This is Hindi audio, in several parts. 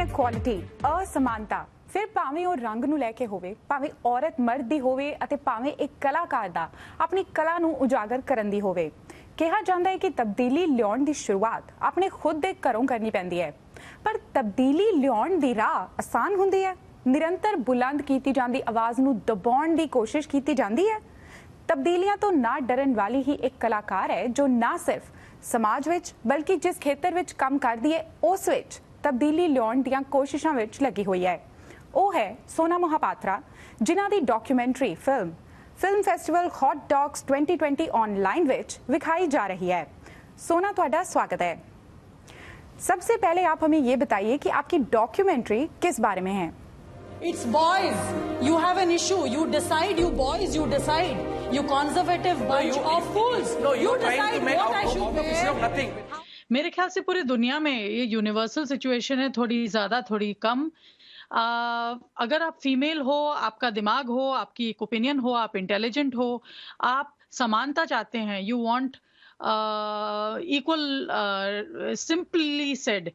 ਇਨਇਕੁਆਲਿਟੀ ਅਸਮਾਨਤਾ ਫਿਰ ਭਾਵੇਂ ਉਹ ਰੰਗ ਨੂੰ ਲੈ ਕੇ ਹੋਵੇ, ਭਾਵੇਂ ਔਰਤ ਮਰਦ ਦੀ ਹੋਵੇ ਅਤੇ ਭਾਵੇਂ ਇੱਕ ਕਲਾਕਾਰ ਦਾ ਆਪਣੀ ਕਲਾ ਨੂੰ ਉਜਾਗਰ ਕਰਨ ਦੀ ਹੋਵੇ। ਕਿਹਾ ਜਾਂਦਾ ਹੈ ਕਿ ਤਬਦੀਲੀ ਲਿਆਉਣ ਦੀ ਸ਼ੁਰੂਆਤ ਆਪਣੇ ਖੁਦ ਦੇ ਘਰੋਂ ਕਰਨੀ ਪੈਂਦੀ ਹੈ, ਪਰ ਤਬਦੀਲੀ ਲਿਆਉਣ ਦੀ ਰਾਹ ਆਸਾਨ ਹੁੰਦੀ ਹੈ? ਨਿਰੰਤਰ ਬੁਲੰਦ ਕੀਤੀ ਜਾਂਦੀ ਆਵਾਜ਼ ਨੂੰ ਦਬਾਉਣ ਦੀ ਕੋਸ਼ਿਸ਼ ਕੀਤੀ ਜਾਂਦੀ ਹੈ। ਤਬਦੀਲੀਆਂ ਤੋਂ ਨਾ ਡਰਨ ਵਾਲੀ ਹੀ ਇੱਕ ਕਲਾਕਾਰ ਹੈ ਜੋ ਨਾ ਸਿਰਫ ਸਮਾਜ ਵਿੱਚ ਬਲਕਿ ਜਿਸ ਖੇਤਰ ਵਿੱਚ ਕੰਮ ਕਰਦੀ ਹੈ ਉਸ ਵਿੱਚ ਤਬਦੀਲੀ ਲਿਆਉਣ ਦੀਆਂ ਕੋਸ਼ਿਸ਼ਾਂ ਵਿੱਚ ਲੱਗੀ ਹੋਈ ਹੈ। ਉਹ ਹੈ ਸੋਨਾ ਮੋਹਾਪਾਤਰਾ, ਜਿਨ੍ਹਾਂ ਦੀ documentary film festival hot dogs 2020 online विच विखाई जा रही है। सोना, ਤੁਹਾਡਾ स्वागत है। सबसे पहले आप हमें ये बताइए कि आपकी डॉक्यूमेंट्री किस बारे में है? It's boys. You have an issue. You decide. You boys. You decide. You conservative bunch of fools. No, you trying to decide make what I out should of issue of wear. nothing. मेरे ख्याल से पूरी दुनिया में ये यूनिवर्सल सिचुएशन है, थोड़ी ज्यादा थोड़ी कम। अगर आप फीमेल हो, आपका दिमाग हो, आपकी एक ओपिनियन हो, आप इंटेलिजेंट हो, आप समानता चाहते हैं, you want equal, simply said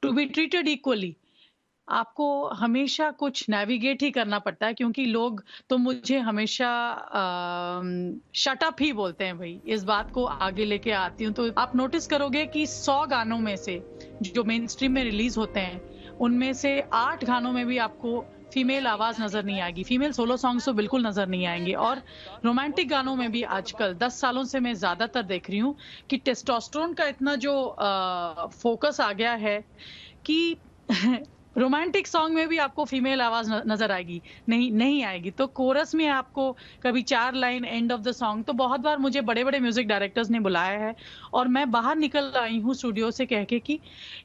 to be treated equally, आपको हमेशा कुछ नेविगेट ही करना पड़ता है, क्योंकि लोग तो मुझे हमेशा शट अप ही बोलते हैं। भाई इस बात को आगे लेके आती हूँ तो आप नोटिस करोगे कि 100 गानों में से जो मेन स्ट्रीम में रिलीज होते हैं उनमें से 8 गानों में भी आपको फीमेल आवाज नजर नहीं आएगी। फीमेल सोलो सॉन्ग्स तो बिल्कुल नजर नहीं आएंगे। और रोमांटिक गानों में भी आजकल 10 सालों से मैं ज्यादातर देख रही हूँ कि टेस्टोस्टेरोन का इतना जो फोकस आ गया है कि रोमांटिक सॉन्ग में भी आपको फीमेल आवाज नजर आएगी, नहीं आएगी। तो कोरस में आपको कभी 4 line end of the song. तो बहुत बार मुझे बड़े बड़े म्यूजिक डायरेक्टर्स ने बुलाया है और मैं बाहर निकल आई हूँ स्टूडियो से कह के कि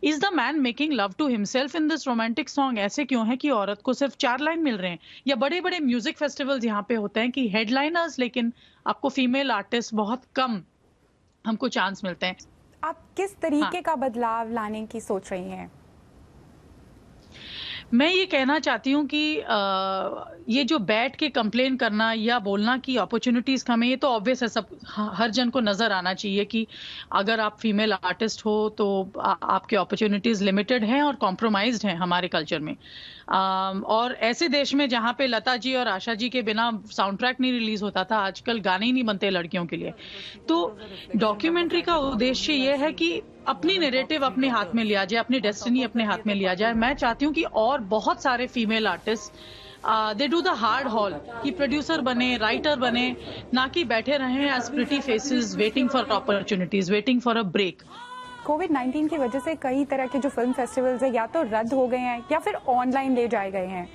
is the man making love to himself in this romantic song? ऐसे क्यों है कि औरत को सिर्फ 4 लाइन मिल रहे हैं? या बड़े बड़े म्यूजिक फेस्टिवल्स यहाँ पे होते हैं कि हेडलाइनर्स, लेकिन आपको फीमेल आर्टिस्ट बहुत कम हमको चांस मिलते हैं। आप किस तरीके का बदलाव लाने की सोच रही हैं? मैं ये कहना चाहती हूँ कि ये जो बैठ के कंप्लेन करना या बोलना कि अपॉर्चुनिटीज कम है, ये तो ऑब्वियस है, सब हर जन को नजर आना चाहिए कि अगर आप फीमेल आर्टिस्ट हो तो आपके अपॉर्चुनिटीज लिमिटेड हैं और कॉम्प्रोमाइज्ड हैं हमारे कल्चर में। और ऐसे देश में जहाँ पे लता जी और आशा जी के बिना साउंड ट्रैक नहीं रिलीज होता था, आजकल गाने ही नहीं बनते लड़कियों के लिए। तो डॉक्यूमेंट्री का उद्देश्य ये है कि अपनी नैरेटिव अपने हाथ में लिया जाए, अपनी डेस्टिनी अपने हाथ में लिया जाए। मैं चाहती हूँ कि और बहुत सारे female artist they do the hard haul, कि प्रोड्यूसर बने, राइटर बने, ना कि बैठे रहे as pretty faces waiting for opportunities, waiting for a break. कोविड-19 की वजह से कई तरह के जो फिल्म फेस्टिवल्स है या तो रद्द हो गए हैं या फिर ऑनलाइन ले जाए गए हैं।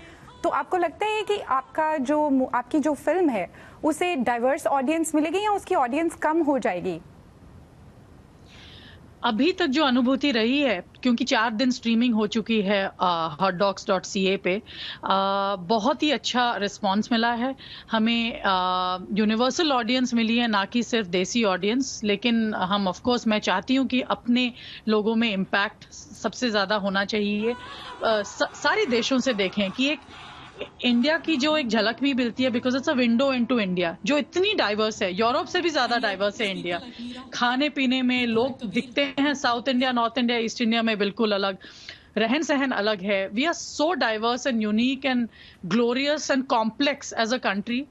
तो आपको लगता है कि आपकी जो फिल्म है उसे डाइवर्स ऑडियंस मिलेगी या उसकी ऑडियंस कम हो जाएगी? अभी तक जो अनुभूति रही है, क्योंकि 4 दिन स्ट्रीमिंग हो चुकी है hotdogs.ca पे, बहुत ही अच्छा रिस्पांस मिला है हमें। यूनिवर्सल ऑडियंस मिली है, ना कि सिर्फ देसी ऑडियंस। लेकिन हम ऑफ कोर्स, मैं चाहती हूँ कि अपने लोगों में इम्पैक्ट सबसे ज़्यादा होना चाहिए। सारे देशों से देखें कि एक इंडिया की जो एक झलक भी मिलती है, because it's a window into India, जो इतनी डाइवर्स है। यूरोप से भी ज्यादा डाइवर्स है इंडिया। खाने पीने में लोग दिखते हैं south India, north India, east India में बिल्कुल अलग, रहन सहन अलग है। We are so diverse and unique and glorious and complex as a country.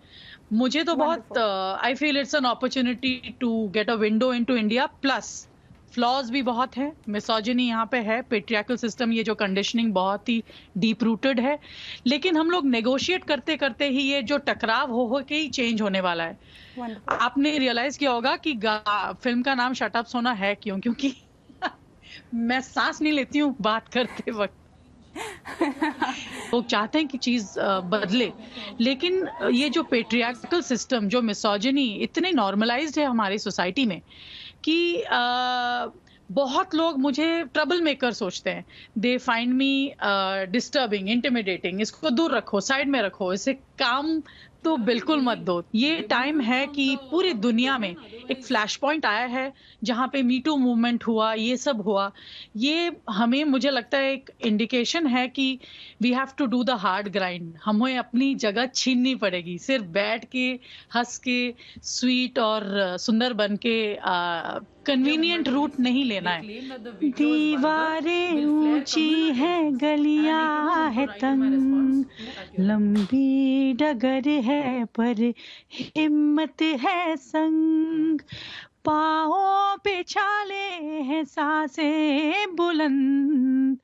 मुझे तो बहुत I feel it's an opportunity to get a window into India. Plus flaws भी बहुत है, मिसोजिनी यहाँ पे है, पेट्रियार्कल सिस्टम, ये जो कंडीशनिंग बहुत ही डीप रूटेड है। लेकिन हम लोग नेगोशिएट करते करते ही ये जो टकराव हो के ही चेंज होने वाला है। आपने रियलाइज किया होगा कि फिल्म का नाम शट अप सोना है क्यों? क्योंकि मैं सांस नहीं लेती हूँ बात करते वक्त। लोग चाहते हैं कि चीज बदले, लेकिन ये जो पेट्रियार्कल सिस्टम, जो मिसोजिनी इतने नॉर्मलाइज्ड है हमारी सोसाइटी में कि बहुत लोग मुझे ट्रबल मेकर सोचते हैं। They find me disturbing, intimidating, इसको दूर रखो, साइड में रखो, इसे काम तो बिल्कुल मत दो। ये टाइम है कि पूरी दुनिया में एक फ्लैश पॉइंट आया है जहाँ पे मी टू मूवमेंट हुआ, ये सब हुआ। ये हमें मुझे लगता है एक इंडिकेशन है कि we have to do the hard grind. हमें अपनी जगह छीननी पड़ेगी। सिर्फ बैठ के, हँस के, स्वीट और सुंदर बन के कन्वीनियंट रूट नहीं लेना है। दीवारें ऊंची है, गलियां है तंग, लंबी डगर है पर हिम्मत है संग, पाँव पे छाले हैं सांसें बुलंद,